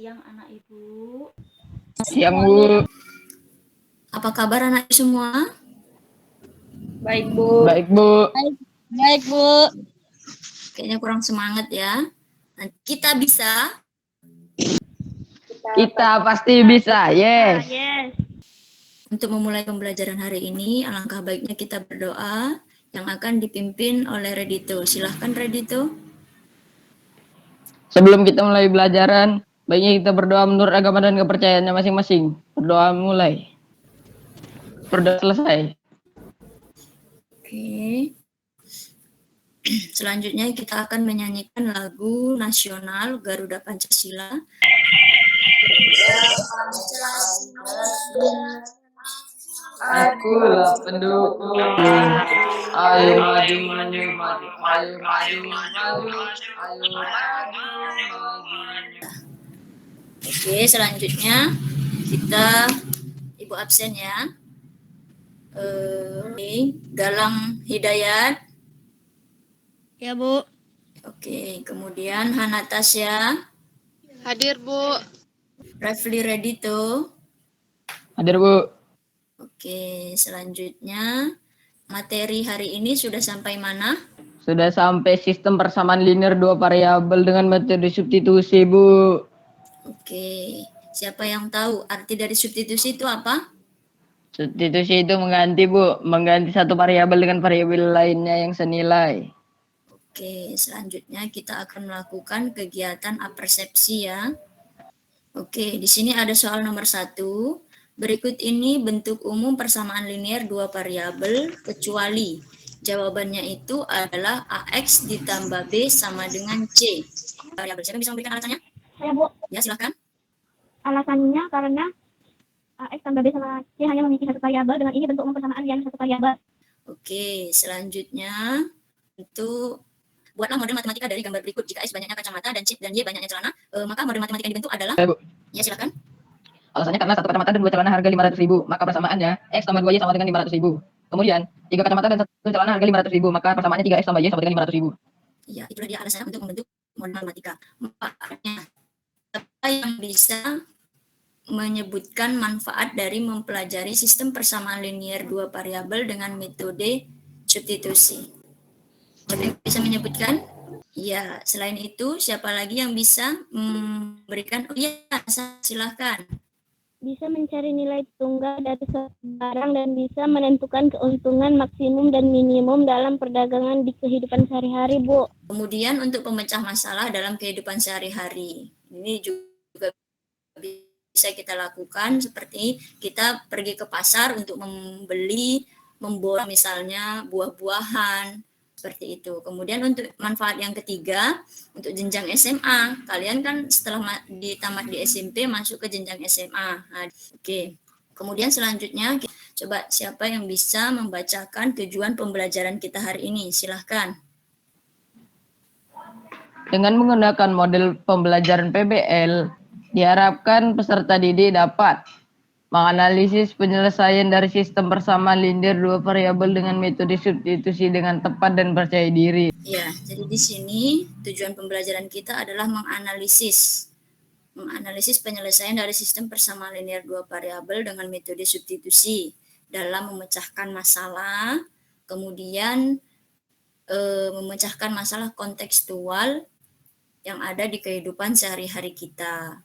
siang anak Ibu. Siang Bu. Apa kabar anak semua? Baik Bu. Baik Bu. Baik Bu. Kayaknya kurang semangat ya. Nah, kita bisa. Kita pasti bisa. Yes. Yes. Untuk memulai pembelajaran hari ini, alangkah baiknya kita berdoa yang akan dipimpin oleh Redito. Silahkan Redito. Sebelum kita mulai pelajaran, baiknya kita berdoa menurut agama dan kepercayaannya masing-masing. Berdoa mulai. Berdoa selesai. Oke. Selanjutnya kita akan menyanyikan lagu nasional Garuda Pancasila. Akulah pendukung. Ayo maju, maju, maju. Ayo maju, maju. Ayo maju, maju. Oke, selanjutnya kita Ibu absen ya. Galang Hidayat. Ya Bu. Oke, kemudian Hanatasya. Hadir Bu. Rafli Redito. Hadir Bu. Oke, selanjutnya materi hari ini sudah sampai mana? Sudah sampai sistem persamaan linear dua variabel dengan metode substitusi Bu. Oke, siapa yang tahu arti dari substitusi itu apa? Substitusi itu mengganti Bu, mengganti satu variabel dengan variabel lainnya yang senilai. Oke, selanjutnya kita akan melakukan kegiatan apersepsi ya. Oke, di sini ada soal nomor 1. Berikut ini bentuk umum persamaan linear dua variabel kecuali jawabannya itu adalah AX ditambah B sama dengan C. Variabel, siapa yang bisa memberikan alasannya? Saya Bu. Ya, silakan. Alasannya karena X tambah B sama C hanya memiliki satu variabel, dengan ini bentuk umum persamaan yang satu variabel. Oke, selanjutnya untuk buatlah model matematika dari gambar berikut. Jika X banyaknya kacamata dan C dan Y banyaknya celana, maka model matematika yang dibentuk adalah? Ya, silakan. Alasannya karena satu kacamata dan dua celana harga 500.000, maka persamaannya X tambah 2Y sama dengan 500.000. Kemudian, 3 kacamata dan satu celana harga 500.000, maka persamaannya 3X tambah Y sama dengan 500.000. Ya, itulah dia alasannya untuk membentuk model matematika. Manfaatnya, apa yang bisa menyebutkan manfaat dari mempelajari sistem persamaan linear dua variabel dengan metode substitusi? Siapa yang bisa menyebutkan? Ya, selain itu siapa lagi yang bisa memberikan? Oh ya, silahkan. Bisa mencari nilai tunggal dari barang dan bisa menentukan keuntungan maksimum dan minimum dalam perdagangan di kehidupan sehari-hari, Bu. Kemudian untuk pemecah masalah dalam kehidupan sehari-hari. Ini juga bisa kita lakukan seperti kita pergi ke pasar untuk memborong misalnya buah-buahan, seperti itu. Kemudian untuk manfaat yang ketiga, untuk jenjang SMA, kalian kan setelah tamat di SMP masuk ke jenjang SMA. Nah, oke. Kemudian selanjutnya, coba siapa yang bisa membacakan tujuan pembelajaran kita hari ini? Silahkan. Dengan menggunakan model pembelajaran PBL, diharapkan peserta didik dapat menganalisis penyelesaian dari sistem persamaan linear dua variabel dengan metode substitusi dengan tepat dan percaya diri. Ya, jadi di sini tujuan pembelajaran kita adalah menganalisis penyelesaian dari sistem persamaan linear dua variabel dengan metode substitusi dalam memecahkan masalah, kemudian memecahkan masalah kontekstual yang ada di kehidupan sehari-hari kita,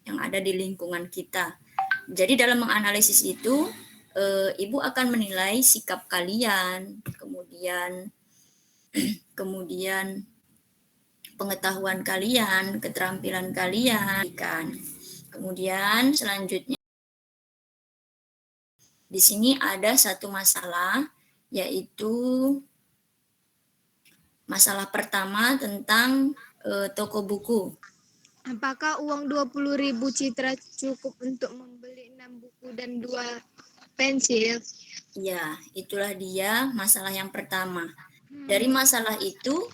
yang ada di lingkungan kita. Jadi dalam menganalisis itu, Ibu akan menilai sikap kalian, kemudian pengetahuan kalian, keterampilan kalian, kan. Kemudian selanjutnya di sini ada satu masalah, yaitu masalah pertama tentang toko buku. Apakah uang 20.000 Citra cukup untuk membeli 6 buku dan 2 pensil? Ya, itulah dia masalah yang pertama. Dari masalah itu,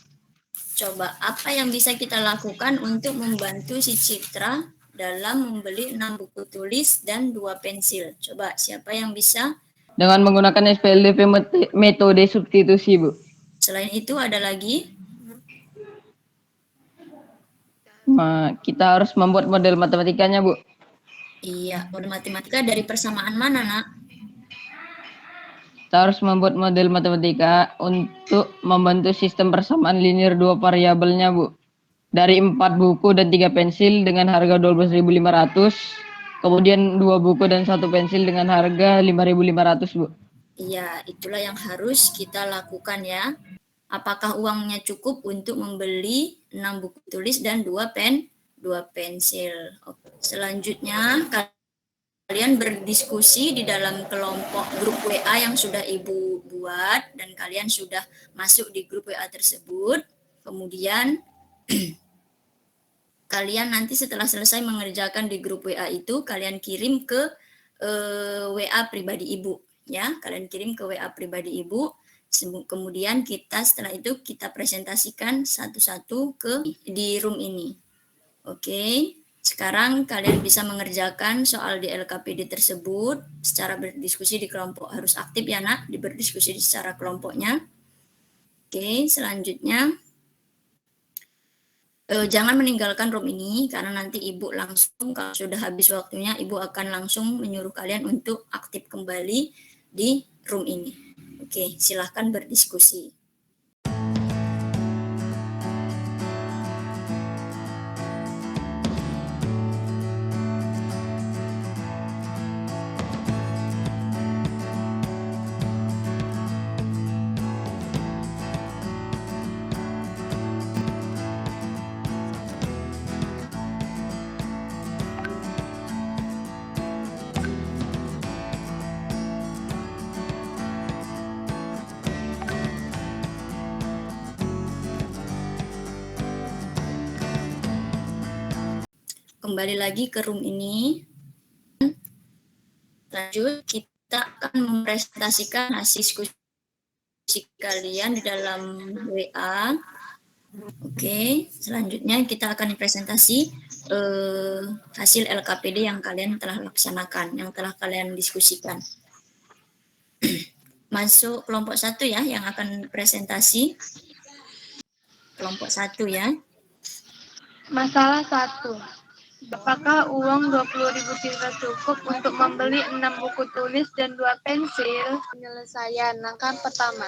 coba apa yang bisa kita lakukan untuk membantu si Citra dalam membeli 6 buku tulis dan 2 pensil. Coba siapa yang bisa? Dengan menggunakan SPLDP metode substitusi, Bu. Selain itu ada lagi? Kita harus membuat model matematikanya, Bu. Iya, model matematika dari persamaan mana, Nak? Kita harus membuat model matematika untuk membentuk sistem persamaan linear dua variabelnya, Bu. Dari 4 buku dan 3 pensil dengan harga 12.500, kemudian 2 buku dan 1 pensil dengan harga 5.500, Bu. Iya, itulah yang harus kita lakukan ya. Apakah uangnya cukup untuk membeli 6 buku tulis dan 2 pensil? Oke. Selanjutnya, kalian berdiskusi di dalam kelompok grup WA yang sudah Ibu buat dan kalian sudah masuk di grup WA tersebut. Kemudian kalian nanti setelah selesai mengerjakan di grup WA itu, kalian kirim ke WA pribadi Ibu ya. Kalian kirim ke WA pribadi Ibu. Kemudian setelah itu kita presentasikan satu-satu di room ini. Oke. Sekarang kalian bisa mengerjakan soal di LKPD tersebut secara berdiskusi di kelompok. Harus aktif ya, Nak, berdiskusi secara kelompoknya. Oke, selanjutnya jangan meninggalkan room ini karena nanti Ibu langsung, kalau sudah habis waktunya, Ibu akan langsung menyuruh kalian untuk aktif kembali di room ini. Oke, silahkan berdiskusi. Kembali lagi ke room ini. Lanjut, kita akan mempresentasikan hasil diskusi kalian di dalam WA. Oke, selanjutnya kita akan presentasi hasil LKPD yang kalian telah laksanakan, yang telah kalian diskusikan. Masuk kelompok 1 ya, yang akan presentasi. Kelompok 1 ya. Masalah 1. Apakah uang 20.000 Citra cukup untuk membeli 6 buku tulis dan 2 pensil? Penyelesaian. Langkah pertama.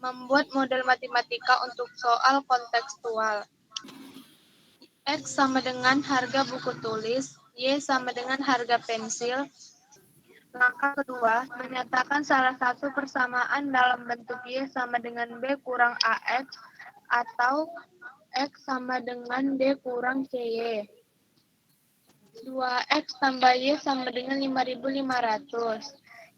Membuat model matematika untuk soal kontekstual. X sama dengan harga buku tulis, Y sama dengan harga pensil. Langkah kedua, menyatakan salah satu persamaan dalam bentuk Y sama dengan B kurang AX atau X sama dengan D kurang CY. 2X tambah Y sama dengan 5.500.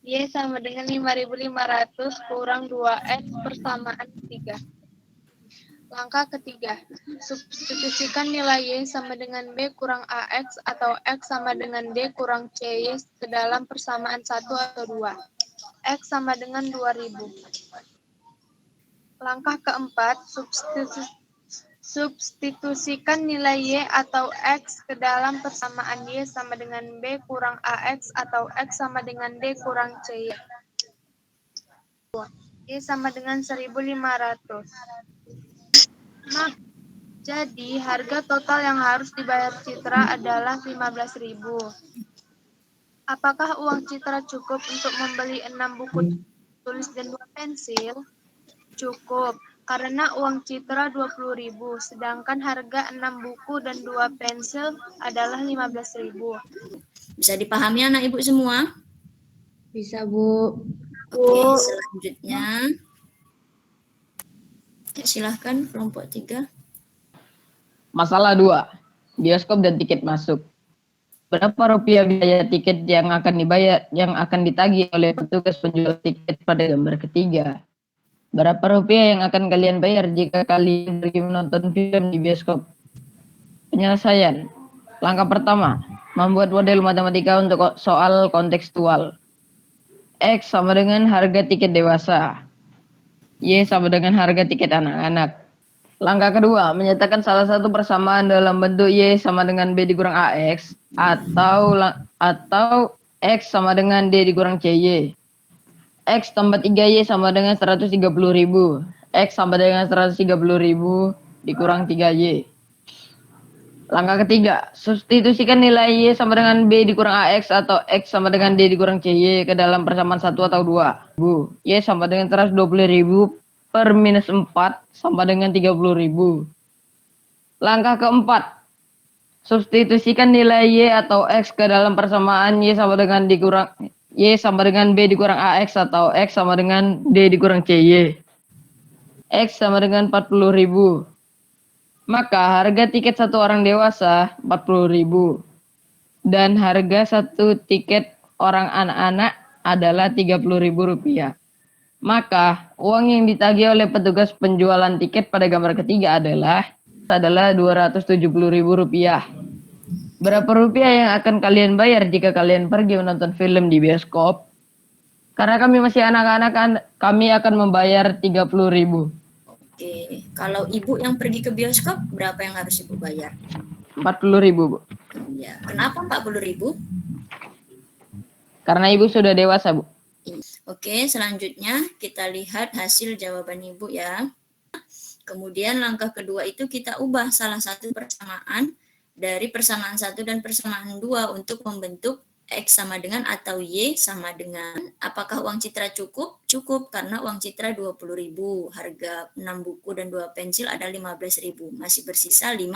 Y sama dengan 5.500 kurang 2X persamaan 3. Langkah ketiga, substitusikan nilai Y sama dengan B kurang AX atau X sama dengan D kurang CY ke dalam persamaan 1 atau 2. X sama dengan 2.000. Langkah keempat, substitusikan nilai Y atau X ke dalam persamaan Y sama dengan B kurang AX atau X sama dengan D kurang CY. Y sama dengan 1.500. Nah, jadi harga total yang harus dibayar Citra adalah 15.000. Apakah uang Citra cukup untuk membeli 6 buku tulis dan 2 pensil? Cukup. Karena uang Citra 20.000, sedangkan harga 6 buku dan 2 pensil adalah 15.000. Bisa dipahami anak ibu semua? Bisa, Bu. Oke, selanjutnya. Ya, silahkan kelompok 3. Masalah 2. Bioskop dan tiket masuk. Berapa rupiah biaya tiket yang akan ditagih oleh petugas penjual tiket pada gambar ketiga? Berapa rupiah yang akan kalian bayar jika kalian pergi menonton film di bioskop? Penyelesaian. Langkah pertama, membuat model matematika untuk soal kontekstual. X sama dengan harga tiket dewasa. Y sama dengan harga tiket anak-anak. Langkah kedua, menyatakan salah satu persamaan dalam bentuk Y sama dengan B dikurang AX atau X sama dengan D dikurang CY. X tambah 3Y sama dengan 130.000. X sama dengan 130.000 dikurang 3Y. Langkah ketiga, substitusikan nilai Y sama dengan B dikurang AX atau X sama dengan D dikurang CY ke dalam persamaan 1 atau 2. Y sama dengan 120.000 per minus 4 sama dengan 30.000. Langkah keempat, substitusikan nilai Y atau X ke dalam persamaan Y sama dengan B dikurang AX atau X sama dengan D dikurang CY. X sama dengan 40.000. Maka harga tiket satu orang dewasa 40.000 dan harga satu tiket orang anak-anak adalah 30.000 rupiah. Maka uang yang ditagih oleh petugas penjualan tiket pada gambar ketiga adalah 270.000 rupiah. Berapa rupiah yang akan kalian bayar jika kalian pergi menonton film di bioskop? Karena kami masih anak-anak, kami akan membayar 30.000. Oke, kalau ibu yang pergi ke bioskop, berapa yang harus ibu bayar? 40.000, Bu. Ya, kenapa 40.000? Karena ibu sudah dewasa, Bu. Oke, selanjutnya kita lihat hasil jawaban ibu ya. Kemudian langkah kedua itu kita ubah salah satu persamaan dari persamaan 1 dan persamaan 2 untuk membentuk X sama dengan atau Y sama dengan, apakah uang citra cukup? Cukup, karena uang citra 20.000, harga 6 buku dan 2 pensil ada 15.000, masih bersisa 5.000.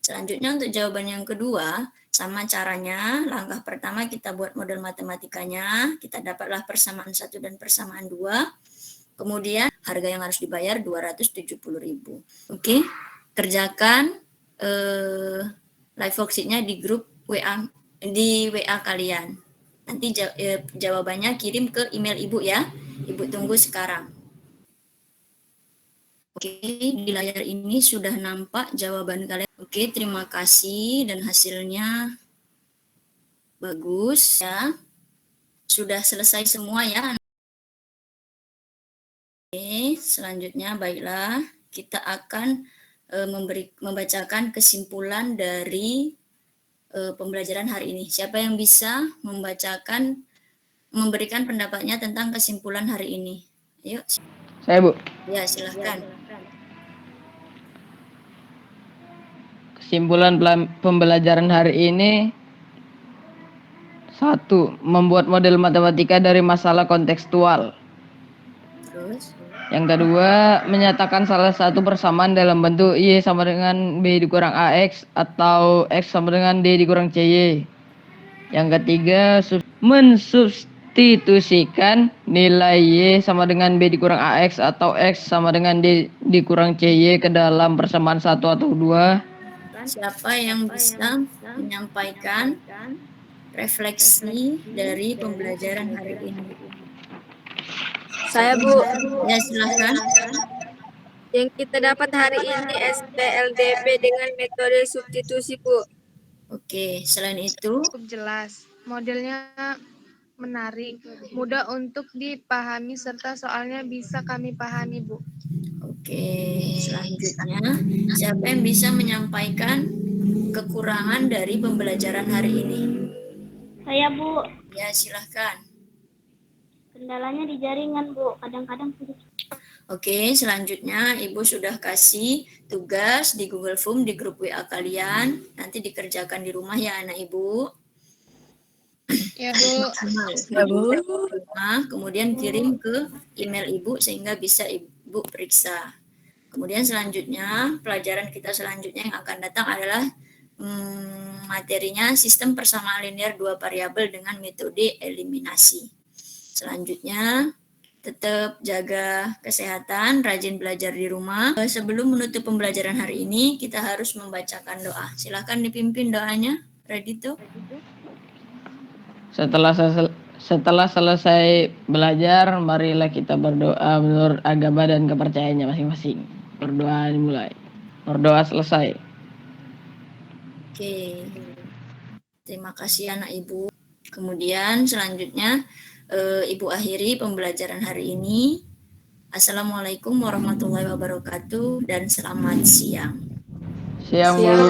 Selanjutnya untuk jawaban yang kedua, sama caranya. Langkah pertama kita buat model matematikanya, kita dapatlah persamaan 1 dan persamaan 2. Kemudian harga yang harus dibayar 270.000. Oke, kerjakan live worksheet-nya di grup WA kalian. Nanti jawabannya kirim ke email ibu ya. Ibu tunggu sekarang. Oke, di layar ini sudah nampak jawaban kalian. Oke, terima kasih dan hasilnya bagus ya. Sudah selesai semua ya. Oke, selanjutnya baiklah kita akan membacakan kesimpulan dari pembelajaran hari ini. Siapa yang bisa memberikan pendapatnya tentang kesimpulan hari ini? Ayo. Saya, Bu. Ya, silahkan. Kesimpulan pembelajaran hari ini: 1. Membuat model matematika dari masalah kontekstual. Terus? Yang kedua, menyatakan salah satu persamaan dalam bentuk Y sama dengan B dikurang AX atau X sama dengan D dikurang CY. Yang ketiga, mensubstitusikan nilai Y sama dengan B dikurang AX atau X sama dengan D dikurang CY ke dalam persamaan 1 atau 2. Siapa yang bisa menyampaikan refleksi dari pembelajaran hari ini? Saya, Bu. Ya, silahkan. Yang kita dapat hari ini SPLDP dengan metode substitusi, Bu. Oke, selain itu, Cukup jelas. Modelnya menarik, mudah untuk dipahami serta soalnya bisa kami pahami, Bu. oke, selanjutnya siapa yang bisa menyampaikan kekurangan dari pembelajaran hari ini? Saya, Bu. Ya, silahkan. Kendalanya di jaringan, Bu. Kadang-kadang putus. Oke, selanjutnya Ibu sudah kasih tugas di Google Form di grup WA kalian. Nanti dikerjakan di rumah ya anak Ibu. Ya, Bu. Ya, Bu. Kemudian kirim ke email Ibu sehingga bisa Ibu periksa. Kemudian selanjutnya, pelajaran kita selanjutnya yang akan datang adalah materinya sistem persamaan linear dua variabel dengan metode eliminasi. Selanjutnya, tetap jaga kesehatan, rajin belajar di rumah. Sebelum menutup pembelajaran hari ini, kita harus membacakan doa. Silakan dipimpin doanya. Ready to? Setelah selesai belajar, marilah kita berdoa menurut agama dan kepercayaannya masing-masing. Berdoa dimulai. Berdoa selesai. Oke. Terima kasih anak Ibu. Kemudian selanjutnya Ibu akhiri pembelajaran hari ini. Assalamualaikum warahmatullahi wabarakatuh dan selamat siang. Siang, Bu.